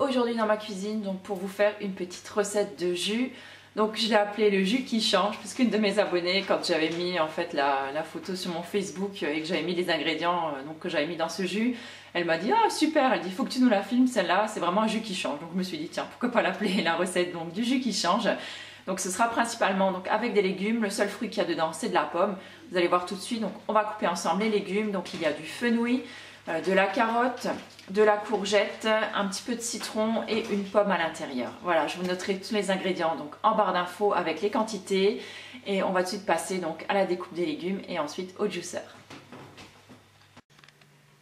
aujourd'hui dans ma cuisine donc pour vous faire une petite recette de jus. Donc je l'ai appelé le jus qui change parce qu'une de mes abonnées, quand j'avais mis en fait la photo sur mon Facebook et que j'avais mis les ingrédients donc, que j'avais mis dans ce jus, elle m'a dit ah super, elle dit il faut que tu nous la filmes celle-là, c'est vraiment un jus qui change. Donc je me suis dit tiens pourquoi pas l'appeler la recette donc du jus qui change. Donc ce sera principalement donc avec des légumes, le seul fruit qu'il y a dedans c'est de la pomme. Vous allez voir tout de suite, donc on va couper ensemble les légumes. Donc il y a du fenouil, de la carotte, de la courgette, un petit peu de citron et une pomme à l'intérieur. Voilà, je vous noterai tous les ingrédients donc en barre d'infos avec les quantités et on va tout de suite passer donc à la découpe des légumes et ensuite au juicer.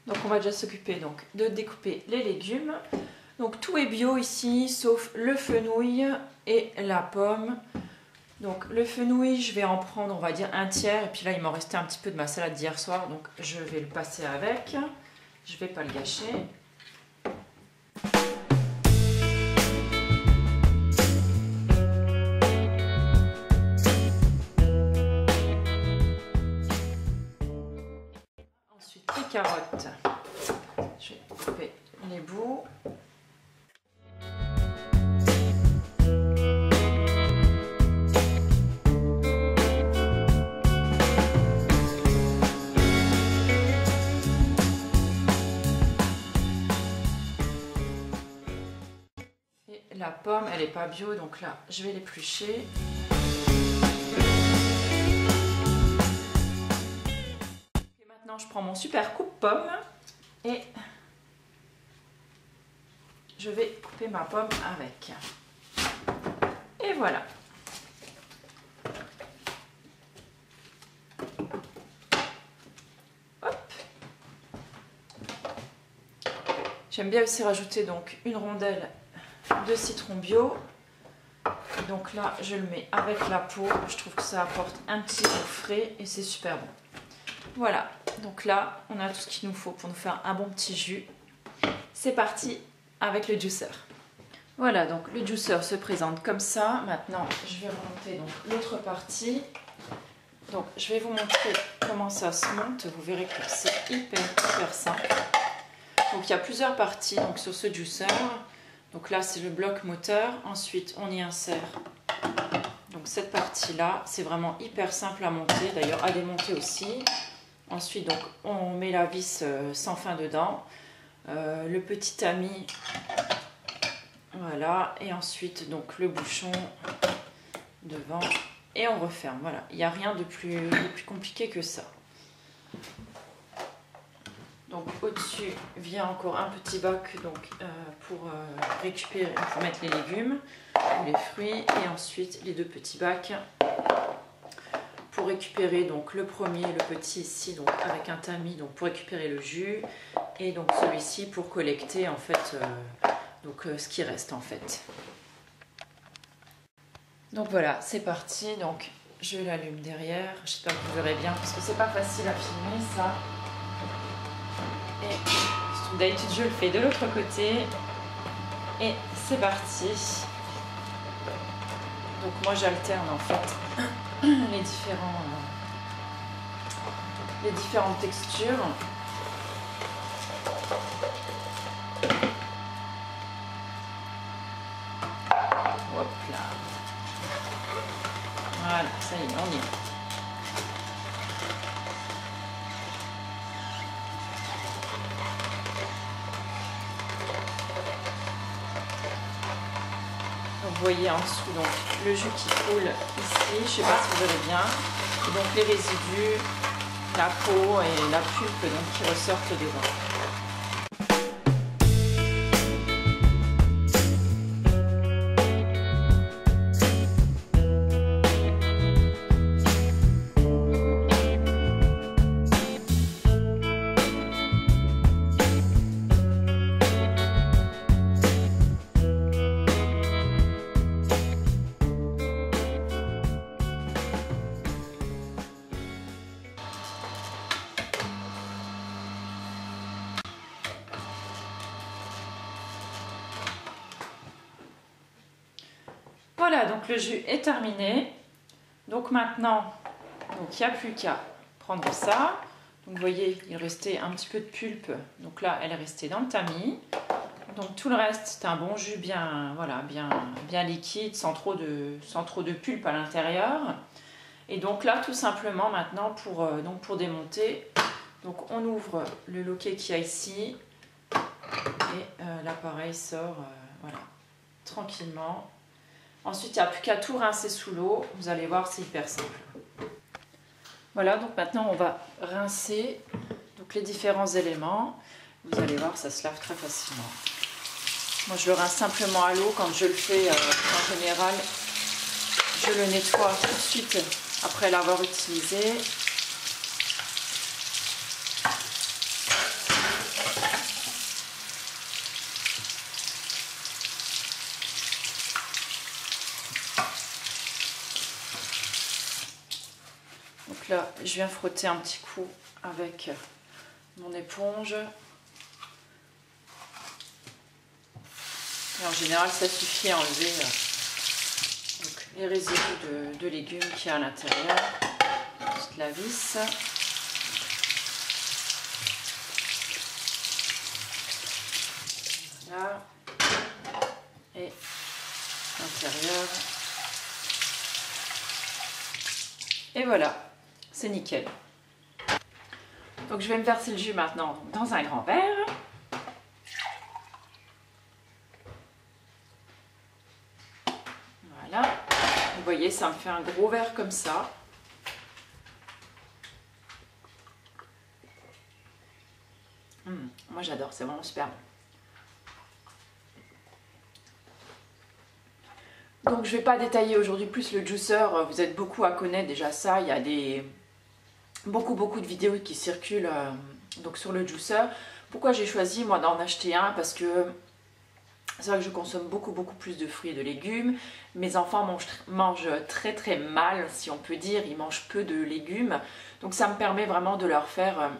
Donc on va déjà s'occuper donc de découper les légumes. Donc tout est bio ici sauf le fenouil et la pomme. Donc le fenouil, je vais en prendre on va dire un tiers et puis là il m'en restait un petit peu de ma salade d'hier soir donc je vais le passer avec. Je ne vais pas le gâcher. Ensuite les carottes. Je vais couper les bouts. La pomme, elle n'est pas bio, donc là, je vais l'éplucher. Et maintenant, je prends mon super coupe-pomme et je vais couper ma pomme avec. Et voilà. Hop. J'aime bien aussi rajouter donc une rondelle de citron bio. Donc là je le mets avec la peau, je trouve que ça apporte un petit goût frais et c'est super bon. Voilà, donc là on a tout ce qu'il nous faut pour nous faire un bon petit jus. C'est parti avec le juicer. Voilà, donc le juicer se présente comme ça. Maintenant je vais remonter donc l'autre partie. Donc je vais vous montrer comment ça se monte, vous verrez que c'est hyper simple. Donc il y a plusieurs parties donc, sur ce juicer. Donc là c'est le bloc moteur, ensuite on y insère donc cette partie là, c'est vraiment hyper simple à monter, d'ailleurs à démonter aussi. Ensuite donc on met la vis sans fin dedans, le petit tamis, voilà, et ensuite donc le bouchon devant et on referme, voilà, il n'y a rien de plus compliqué que ça. Donc au-dessus vient encore un petit bac donc, pour récupérer, pour mettre les légumes ou les fruits et ensuite les deux petits bacs pour récupérer donc le premier, le petit ici donc avec un tamis donc pour récupérer le jus et donc celui-ci pour collecter en fait donc ce qui reste en fait. Donc voilà, c'est parti, donc je l'allume derrière, j'espère que vous verrez bien parce que c'est pas facile à filmer ça. Et d'habitude je le fais de l'autre côté et c'est parti. Donc moi j'alterne en fait les différentes textures. Hop là. Voilà, ça y est, on y est. Vous voyez en dessous donc le jus qui coule ici, je ne sais pas si vous verrez bien, et donc les résidus, la peau et la pulpe donc, qui ressortent devant. Voilà, donc le jus est terminé. Donc maintenant, il n'y a plus qu'à prendre ça. Donc vous voyez, il restait un petit peu de pulpe. Donc là, elle est restée dans le tamis. donc tout le reste c'est un bon jus bien, voilà, bien liquide, sans trop de pulpe à l'intérieur. Et donc là, tout simplement maintenant pour démonter, donc on ouvre le loquet qu'il y a ici et l'appareil sort, voilà, tranquillement. Ensuite, il n'y a plus qu'à tout rincer sous l'eau. Vous allez voir, c'est hyper simple. Voilà, donc maintenant on va rincer donc les différents éléments. Vous allez voir, ça se lave très facilement. Moi, je le rince simplement à l'eau. Quand je le fais, en général, je le nettoie tout de suite après l'avoir utilisé. Donc là, je viens frotter un petit coup avec mon éponge. Et en général, ça suffit à enlever donc, les résidus de légumes qu'il y a à l'intérieur. Juste la vis. Voilà. Et l'intérieur. Et voilà, c'est nickel. Donc je vais me verser le jus maintenant dans un grand verre. Voilà, vous voyez, ça me fait un gros verre comme ça. Moi j'adore, c'est vraiment super bon. Donc je ne vais pas détailler aujourd'hui plus le juicer, vous êtes beaucoup à connaître déjà ça, il y a beaucoup de vidéos qui circulent donc sur le juicer. Pourquoi j'ai choisi moi d'en acheter un? Parce que c'est vrai que je consomme beaucoup plus de fruits et de légumes. Mes enfants mangent très mal, si on peut dire, ils mangent peu de légumes. Donc ça me permet vraiment de leur faire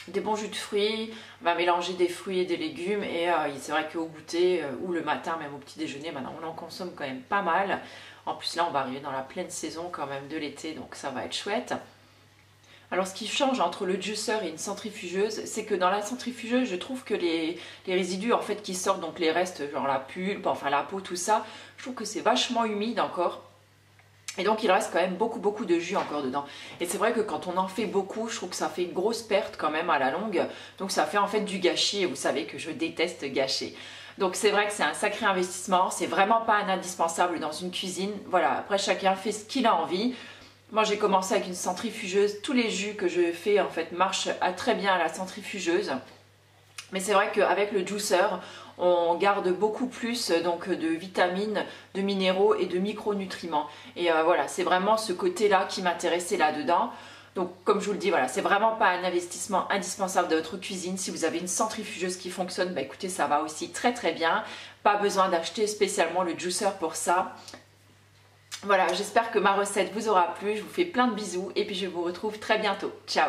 des bons jus de fruits. On va mélanger des fruits et des légumes et c'est vrai qu'au goûter ou le matin, même au petit déjeuner, maintenant on en consomme quand même pas mal. En plus là on va arriver dans la pleine saison quand même de l'été, donc ça va être chouette. Alors ce qui change entre le juicer et une centrifugeuse, c'est que dans la centrifugeuse, je trouve que les résidus en fait qui sortent, donc les restes, genre la pulpe, enfin la peau, tout ça, je trouve que c'est vachement humide encore. Et donc il reste quand même beaucoup de jus encore dedans. Et c'est vrai que quand on en fait beaucoup, je trouve que ça fait une grosse perte quand même à la longue. Donc ça fait en fait du gâchis et vous savez que je déteste gâcher. Donc c'est vrai que c'est un sacré investissement, c'est vraiment pas un indispensable dans une cuisine. Voilà, après chacun fait ce qu'il a envie. Moi j'ai commencé avec une centrifugeuse, tous les jus que je fais en fait marchent très bien à la centrifugeuse. Mais c'est vrai qu'avec le juicer, on garde beaucoup plus donc, de vitamines, de minéraux et de micronutriments. Et voilà, c'est vraiment ce côté-là qui m'intéressait là-dedans. Donc comme je vous le dis, voilà, c'est vraiment pas un investissement indispensable de votre cuisine. Si vous avez une centrifugeuse qui fonctionne, bah écoutez, ça va aussi très bien. Pas besoin d'acheter spécialement le juicer pour ça. Voilà, j'espère que ma recette vous aura plu. Je vous fais plein de bisous et puis je vous retrouve très bientôt. Ciao!